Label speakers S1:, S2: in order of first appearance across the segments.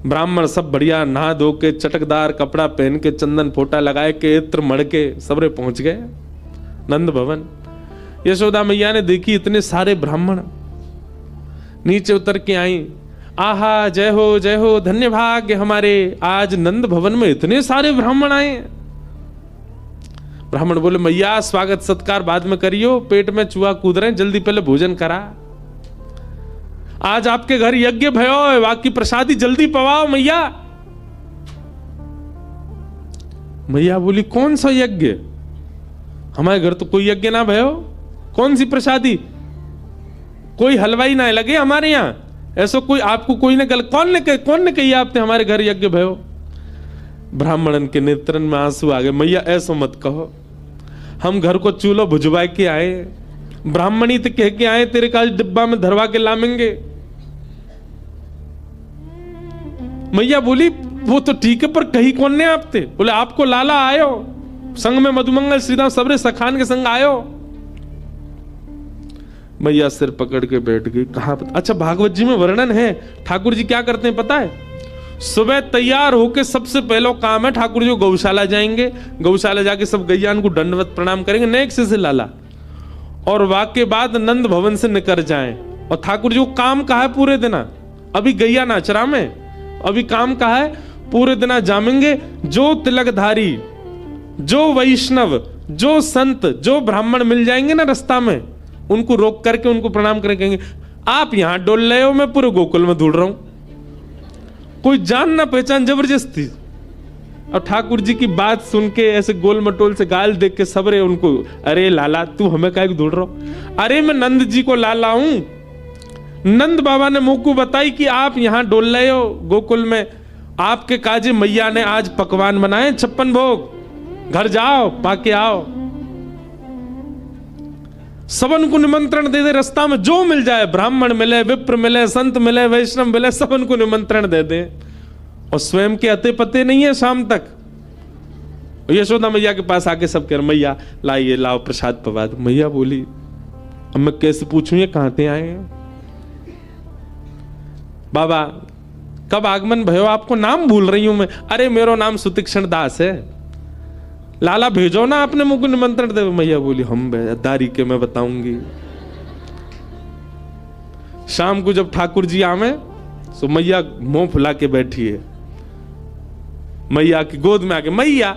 S1: ब्राह्मण सब बढ़िया नहा धो के चटकदार कपड़ा पहन के चंदन फोटा लगाए के इत्र मड़ के सबरे पहुंच गए नंद भवन। यशोदा मैया ने देखी इतने सारे ब्राह्मण, नीचे उतर के आई, आहा जय हो धन्य भाग्य हमारे, आज नंद भवन में इतने सारे ब्राह्मण आए। ब्राह्मण बोले मैया स्वागत सत्कार बाद में करियो, पेट में चूहा कूद रहे, जल्दी पहले भोजन करा। आज आपके घर यज्ञ भयो, बाकी प्रसादी जल्दी पवाओ मैया। मैया बोली कौन सा यज्ञ, हमारे घर तो कोई यज्ञ ना भयो, कौन सी प्रसादी, कोई हलवाई ना लगे हमारे यहाँ, ऐसा कोई आपको कोई ने कौन ने कही आपने हमारे घर यज्ञ भयो। ब्राह्मणन के नेत्रन में आंसू आ गए, मैया ऐसा मत कहो, हम घर को चूल्हा भुजवा के आए, ब्राह्मणी तो कह के आए तेरे का डिब्बा में धरवा के लामेंगे। मैया बोली वो तो ठीक है पर कही कौन ने आप थे, बोले आपको लाला आयो, संग में मधुमंगल श्रीराम सबरे सखान के संग आयो। मैया सिर पकड़ के बैठ गई, कहा अच्छा भागवत जी में वर्णन है ठाकुर जी क्या करते हैं पता है, सुबह तैयार होके सबसे पहला काम है ठाकुर जी गौशाला जाएंगे, गौशाला जाके सब गैयान को दंडवत प्रणाम करेंगे नेक से लाला, और वाके बाद नंद भवन से निकल जाएं। और ठाकुर जी को काम कहा है पूरे दिन, अभी गैया नाचरा में, अभी काम कहा है पूरे दिन जामेंगे, जो तिलकधारी, जो वैष्णव, जो संत, जो ब्राह्मण मिल जाएंगे ना रास्ता में, उनको रोक करके उनको प्रणाम करेंगे, आप यहां डोल रहे हो, मैं पूरे गोकुल में ढूंढ रहा हूं, कोई जान ना पहचान जबरदस्ती। और ठाकुर जी की बात सुन के ऐसे गोल मटोल से गाल देख के सबरे उनको, अरे लाला तू हमें काहे ढूंढ रहा हो, अरे मैं नंद जी को लाला हूं, नंद बाबा ने मुंह को बताई कि आप यहां डोल रहे हो गोकुल में, आपके काजे मैया ने आज पकवान बनाए 56 भोग, घर जाओ पाके आओ। सबन को निमंत्रण दे दे, रास्ता में जो मिल जाए, ब्राह्मण मिले, विप्र मिले, संत मिले, वैष्णव मिले, सबन को निमंत्रण दे दे, और स्वयं के अते पते नहीं है शाम तक। यशोदा मैया के पास आके सब कह रहे मैया लाइए लाओ प्रसाद पवाद। मैया बोली अब मैं कैसे पूछूं ये कहां से आए हैं, बाबा कब आगमन भयो, आपको नाम भूल रही हूं मैं, अरे मेरा नाम सुतीक्षण दास है, लाला भेजो ना आपने मुझको निमंत्रण दे। मैया बोली हम दारी के मैं बताऊंगी। शाम को जब ठाकुर जी आवे तो मैया मुंह फुला के बैठी है, मैया की गोद में आके, मैया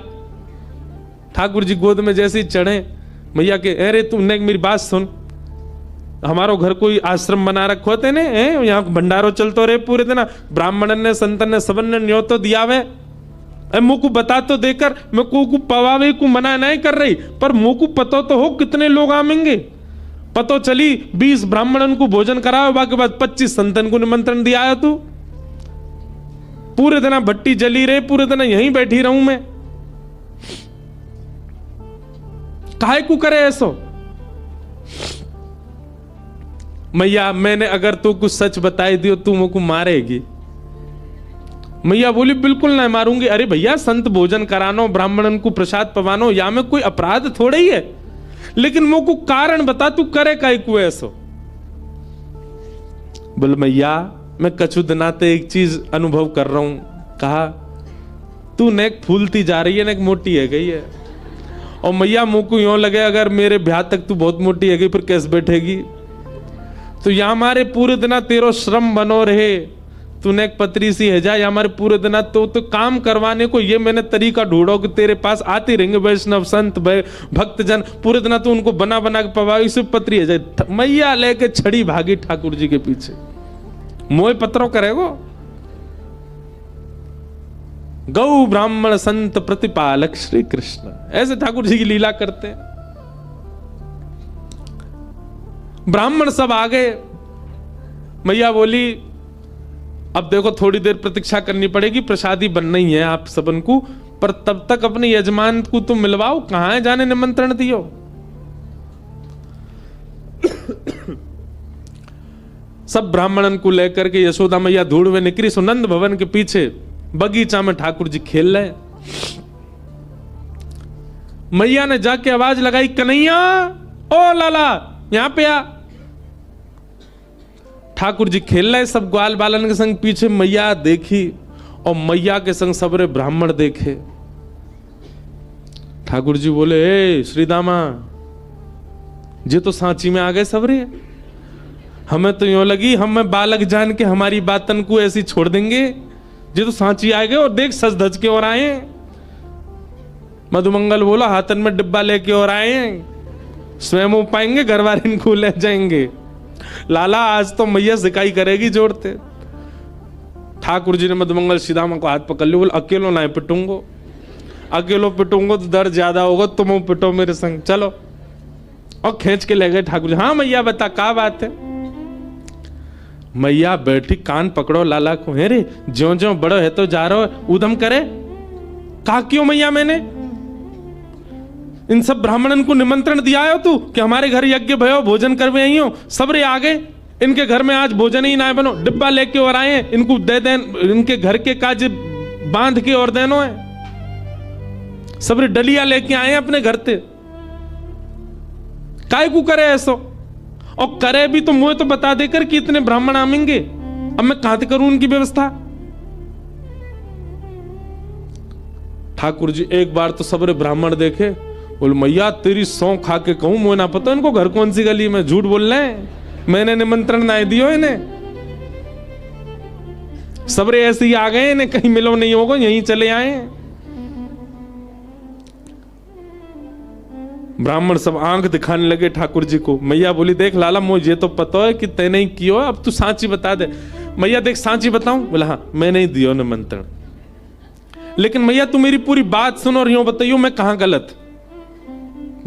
S1: ठाकुर जी गोद में जैसे ही चढ़े, मैया के अरे तुमने मेरी बात सुन, हमारो घर कोई आश्रम बना रखो होते ने, यहाँ भंडारो चलतो रहे पूरे दिन, ब्राह्मणन ने संतन ने सबन ने न्योतो दियावे, मुंह को बता तो देकर, मैं को पवावे को मना नहीं कर रही, पर मुंह को पतो तो हो कितने लोग आवेंगे, पतो चली 20 ब्राह्मणन को भोजन कराओ, बाकी बाद 25 संतन को निमंत्रण दिया है, तू पूरे दिन भट्टी जली रहे, पूरे दिन यहीं बैठी रहूं मैं, काहे को करे ऐसो। मैया मैंने अगर तू कुछ सच बताई दियो तू मुझको मारेगी। मैया बोली बिल्कुल नहीं मारूंगी, अरे भैया संत भोजन करानो, ब्राह्मणन को प्रसाद पवानो, या में कोई अपराध थोड़ा ही है, लेकिन मुझको कारण बता तू करे काहे को ऐसो। बोल मैया मैं कछु दिनाते एक चीज अनुभव कर रहा हूं, कहा तू नेक फूलती जा रही है, नेक मोटी है गई है, और मैया मुंह को यूं लगे अगर मेरे ब्याह तक तू बहुत मोटी है गई फिर कैसे बैठेगी, तो यहाँ हमारे पूरे दिन तेरो श्रम बनो रहे, तूने एक पतरी सी है जा, हमारे पूरे दिन तो काम करवाने को ये मैंने तरीका ढूंढो कि तेरे पास आते रहेंगे वैष्णव संत भक्तजन, पूरे दिन तो उनको बना बना के पवाई, सिर्फ पतरी है जाए। मैया लेके छड़ी भागी ठाकुर जी के पीछे, मोह पत्रों करेगो। गौ ब्राह्मण संत प्रतिपालक श्री कृष्ण, ऐसे ठाकुर जी की लीला करते हैं। ब्राह्मण सब आ गए, मैया बोली अब देखो थोड़ी देर प्रतीक्षा करनी पड़ेगी, प्रसादी बनना ही है आप सबन को, पर तब तक अपने यजमान को तुम मिलवाओ, कहां है जाने निमंत्रण दियो। सब ब्राह्मणन को लेकर के यशोदा मैया धूड़ में निकली, सुनंद भवन के पीछे बगीचा में ठाकुर जी खेल रहे। मैया ने जाके आवाज लगाई, कन्हैया ओ लाला यहां पे आ। ठाकुर जी खेल रहे सब ग्वाल बालन के संग पीछे, मैया देखी और मैया के संग सबरे ब्राह्मण देखे। ठाकुर जी बोले, ए श्री दामा, जे तो सांची में आ गए सबरे। हमें तो यूं लगी हम में बालक जान के हमारी बातन को ऐसी छोड़ देंगे। जे तो सांची आ गए और देख सज धज के और आए। मधुमंगल बोला, हाथन में डिब्बा लेके और आए, स्वयं हो पाएंगे, घर वाले इनको ले जाएंगे। लाला आज तो मैया सिकाई करेगी जोड़ते। ठाकुर जी ने मधुमंगल सीधामा को हाथ पकड़ लिया, बोले अकेलो ना पिटूंगो, अकेलो पिटूंगो तो दर्द ज्यादा होगा, तुम पिटो मेरे संग, चलो। और खींच के ले गए ठाकुर जी। हाँ मैया बता क्या बात है। मैया बैठी, कान पकड़ो लाला को, है रे ज्यो ज्यो बड़ो है तो जा रहा है, उधम करे। कहा क्यों मैया, मैंने इन सब ब्राह्मणन को निमंत्रण दिया है तू कि हमारे घर यज्ञ भयो, भोजन करवे आई हो, सबरे आ गए, इनके घर में आज भोजन ही ना बनो, डिब्बा लेके और आए, इनको दे दें, इनके घर के काज बांध के और देनो है, सबरे डलिया लेके आए अपने घर से। काय को करे ऐसो, और करे भी तो मुझे तो बता देकर कि इतने ब्राह्मण आमेंगे, अब मैं कहां से करूं उनकी व्यवस्था। ठाकुर जी एक बार तो सबरे ब्राह्मण देखे, बोले मैया तेरी सौं खा के कहूं, मुझे ना पता इनको घर कौन सी गली में, झूठ बोल रहे हैं, मैंने निमंत्रण ना दियो इन्हें, सबरे ऐसे ही आ गए, इन्हें कहीं मिलो नहीं होगा, यहीं चले आए। ब्राह्मण सब आंख दिखाने लगे ठाकुर जी को। मैया बोली, देख लाला मुझे तो पता है कि तैने ही कियो, अब तू सांची बता दे। मैया देख सांची बताऊं? बोला हाँ, मैंने ही दियो निमंत्रण, लेकिन मैया तू मेरी पूरी बात सुनो और यूं बताइयो मैं कहां गलत।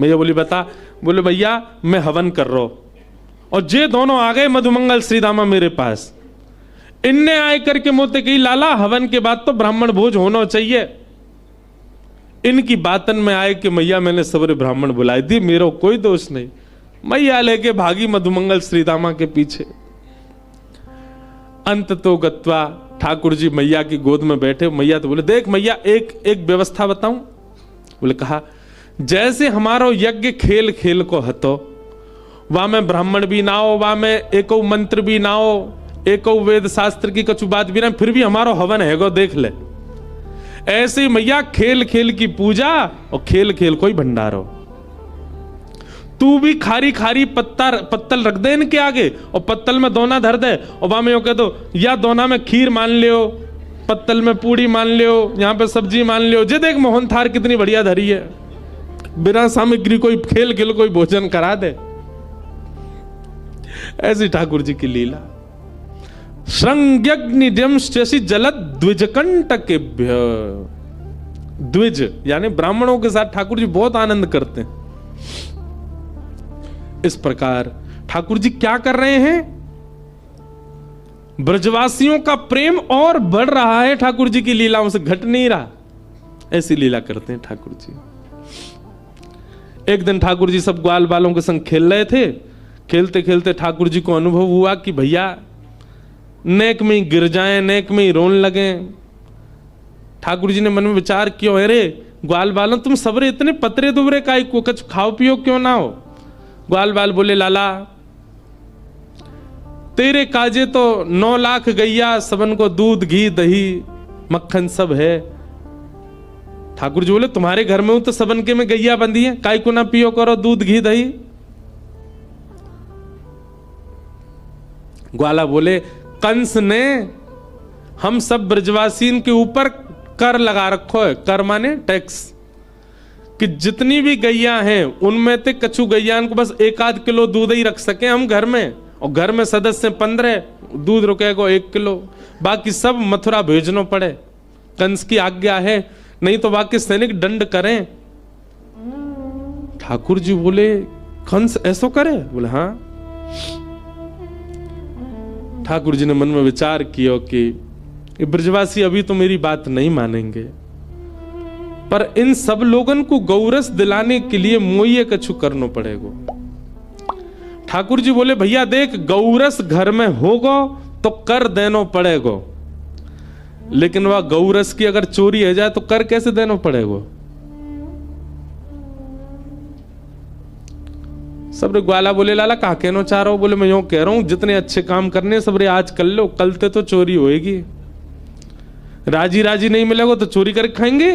S1: मैया बोली बता। बोले भैया मैं हवन कर रहा हूं और जे दोनों आ गए मधुमंगल श्रीदामा मेरे पास, इनने आए करके मोते कही लाला हवन के बाद तो ब्राह्मण भोज होना चाहिए। इनकी बातन में आए कि मैया मैंने सबरे ब्राह्मण बुलाई दी, मेरा कोई दोष नहीं। मैया लेके भागी मधुमंगल श्रीदामा के पीछे। अंत तो गत्वा ठाकुर जी मैया की गोद में बैठे। मैया तो बोले, देख मैया एक व्यवस्था बताऊं? बोले कहा, जैसे हमारो यज्ञ खेल खेल को हतो, वहां में ब्राह्मण भी ना हो, वहां में एको मंत्र भी ना हो, एको वेद शास्त्र की कछु बात भी ना, फिर भी हमारो हवन है गो, देख ले। ऐसे ही मैया खेल खेल की पूजा और खेल खेल कोई भंडारो। तू भी खारी खारी पत्तल रख दे इनके आगे और पत्तल में दोना धर दे और वहां में यो कह दो, या दोना में खीर मान लियो, पत्तल में पूड़ी मान लियो, यहां पे सब्जी मान लियो। जे देख मोहन थार कितनी बढ़िया धरी है, बिना सामग्री कोई खेल खेल कोई भोजन करा दे। ऐसी ठाकुर जी की लीला। श्रृंग्यग्निड्यंश्चि जलद द्विजकंटकेभ्य। द्विज यानी ब्राह्मणों के साथ ठाकुर जी बहुत आनंद करते हैं। इस प्रकार ठाकुर जी क्या कर रहे हैं? ब्रजवासियों का प्रेम और बढ़ रहा है, ठाकुर जी की लीलाओं से घट नहीं रहा। ऐसी लीला करते हैं ठाकुर जी। एक दिन ठाकुर जी सब ग्वाल बालों के संग खेल रहे थे। खेलते खेलते ठाकुर जी को अनुभव हुआ कि भैया नेक में ही गिर जाएं, नेक में ही रोने लगे। ठाकुर जी ने मन में विचार किया, अरे ग्वाल बालों तुम सबरे इतने पतरे दुबरे काई को, कुछ खाओ पियो क्यों ना हो? ग्वाल बाल बोले, लाला तेरे काजे तो 9 लाख गैया, सबन को दूध घी दही मक्खन सब है। ठाकुर जी बोले, तुम्हारे घर में तो सबन के में गैया बंधी है, काई को ना पियो करो दूध घी दही। ग्वाला बोले, कंस ने हम सब ब्रजवासीन के ऊपर कर लगा रखो है। कर माने टैक्स, कि जितनी भी गैया हैं उनमें से कछु गैयान को बस 1-8 किलो दूध ही रख सके हम घर में, और घर में सदस्य 15, दूध रुकेगा 1 किलो, बाकी सब मथुरा भेजनो पड़े। कंस की आज्ञा है, नहीं तो बाकी सैनिक दंड करें। ठाकुर जी बोले, कंस ऐसो करे? बोले हाँ। ठाकुर जी ने मन में विचार किया कि ब्रजवासी अभी तो मेरी बात नहीं मानेंगे, पर इन सब लोगन को गौरस दिलाने के लिए मोये कछु करना पड़ेगा। ठाकुर जी बोले, भैया देख गौरस घर में होगा तो कर देना पड़ेगा, लेकिन वह गौरस की अगर चोरी हो जाए तो कर कैसे देना पड़ेगा? सबरे ग्वाला बोले, लाला कहा कहना चाह रहा हो? बोले, मैं यूं कह रहा हूं जितने अच्छे काम करने सबरे आज कर लो, कल ते तो चोरी होएगी। राजी राजी नहीं मिलेगा तो चोरी करके खाएंगे।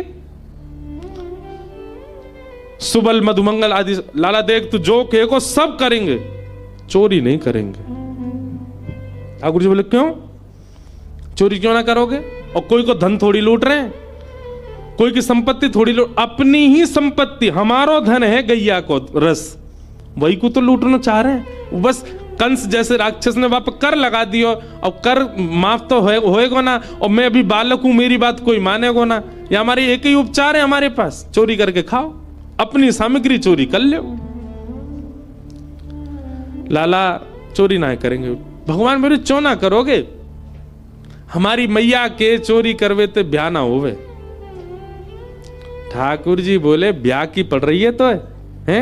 S1: सुबल मधुमंगल आदि, लाला देख तू जो कहेगा सब करेंगे, चोरी नहीं करेंगे। ठाकुर जी बोले क्यों, चोरी क्यों ना करोगे? और कोई को धन थोड़ी लूट रहे हैं, कोई की संपत्ति थोड़ी लूट, अपनी ही संपत्ति, हमारो धन है गैया को रस, वही को तो लूटना चाह रहे हैं। बस कंस जैसे राक्षस ने वापस कर लगा दियो, और कर माफ तो होएगा ना, और मैं अभी बालक हूं, मेरी बात कोई मानेगा ना। ये हमारी एक ही उपचार है हमारे पास, चोरी करके खाओ, अपनी सामग्री चोरी कर लो। लाला चोरी ना करेंगे। भगवान मेरे चो ना करोगे, हमारी मैया के चोरी करवे ते ब्याह ना होवे। ठाकुर जी बोले ब्याह की पड़ रही है तो है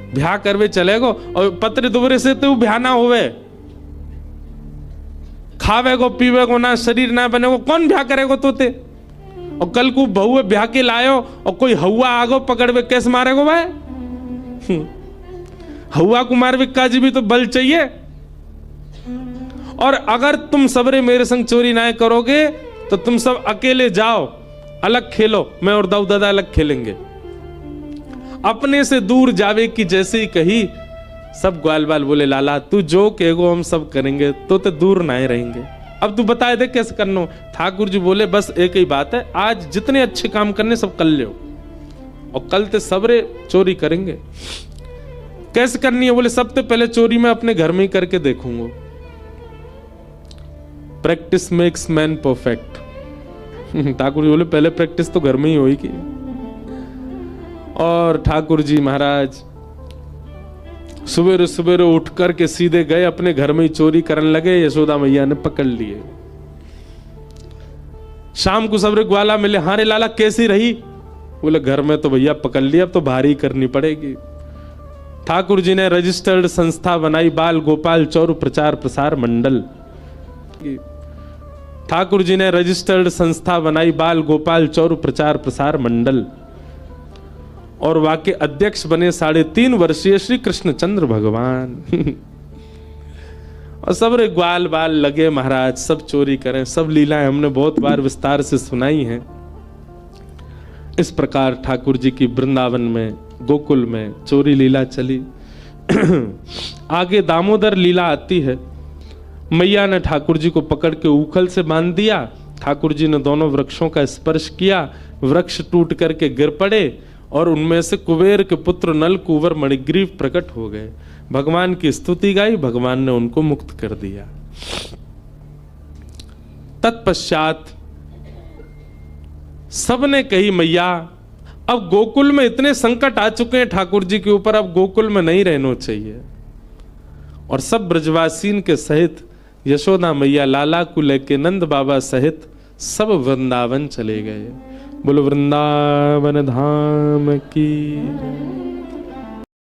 S1: ब्याह करवे चलेगो, और पत्र दुबरे से तो ब्याह ना होवे, खावेगो पीवेगो ना, शरीर ना बनेगो, कौन ब्याह करेगो तोते? और कल को बहू ब्याह के लायो और कोई हवा आगो पकड़वे, कैसे मारेगो भाई? हवा को मारवे काजी भी तो बल चाहिए। और अगर तुम सबरे मेरे संग चोरी ना करोगे तो तुम सब अकेले जाओ, अलग खेलो, मैं और दाऊ दादा अलग खेलेंगे। अपने से दूर जावे की जैसे ही कही, सब ग्वाल बाल बोले लाला तू जो कहेगो हम सब करेंगे, तो दूर ना ही रहेंगे। अब तू बता दे कैसे करना। ठाकुर जी बोले बस एक ही बात है, आज जितने अच्छे काम करने सब कर लो, और कल ते सबरे चोरी करेंगे। कैसे करनी है? बोले सबसे पहले चोरी मैं अपने घर में ही करके देखूंगा। Practice makes man perfect. Thakur ji बोले पहले प्रैक्टिस तो घर में ही होगी। और ठाकुर जी महाराज सवेरे सवेरे उठ करके सीधे गए अपने घर में ही चोरी करने लगे। यशोदा मैया ने पकड़ लिए। शाम को सबरे ग्वाला मिले, हाँ रे लाला कैसी रही? बोले घर में तो भैया पकड़ लिया, अब तो भारी करनी पड़ेगी। ठाकुर जी ने रजिस्टर्ड संस्था बनाई, बाल गोपाल चौर प्रचार प्रसार मंडल। ठाकुर जी ने रजिस्टर्ड संस्था बनाई, बाल गोपाल चौर प्रचार प्रसार मंडल, और वहां के अध्यक्ष बने 3.5 वर्षीय श्री कृष्णचंद्र भगवान। और सब रे ग्वाल बाल लगे महाराज, सब चोरी करें, सब लीलाएं हमने बहुत बार विस्तार से सुनाई हैं। इस प्रकार ठाकुर जी की वृंदावन में, गोकुल में चोरी लीला चली। आगे दामोदर लीला आती है। मैया ने ठाकुर जी को पकड़ के उखल से बांध दिया। ठाकुर जी ने दोनों वृक्षों का स्पर्श किया, वृक्ष टूट करके गिर पड़े, और उनमें से कुबेर के पुत्र नल कुंवर मणिग्रीव प्रकट हो गए। भगवान की स्तुति गाई, भगवान ने उनको मुक्त कर दिया। तत्पश्चात सबने कही मैया अब गोकुल में इतने संकट आ चुके हैं ठाकुर जी के ऊपर, अब गोकुल में नहीं रहना चाहिए। और सब ब्रजवासीन के सहित यशोदा मैया लाला को लेके नंद बाबा सहित सब वृंदावन चले गए। बोलो वृंदावन धाम की।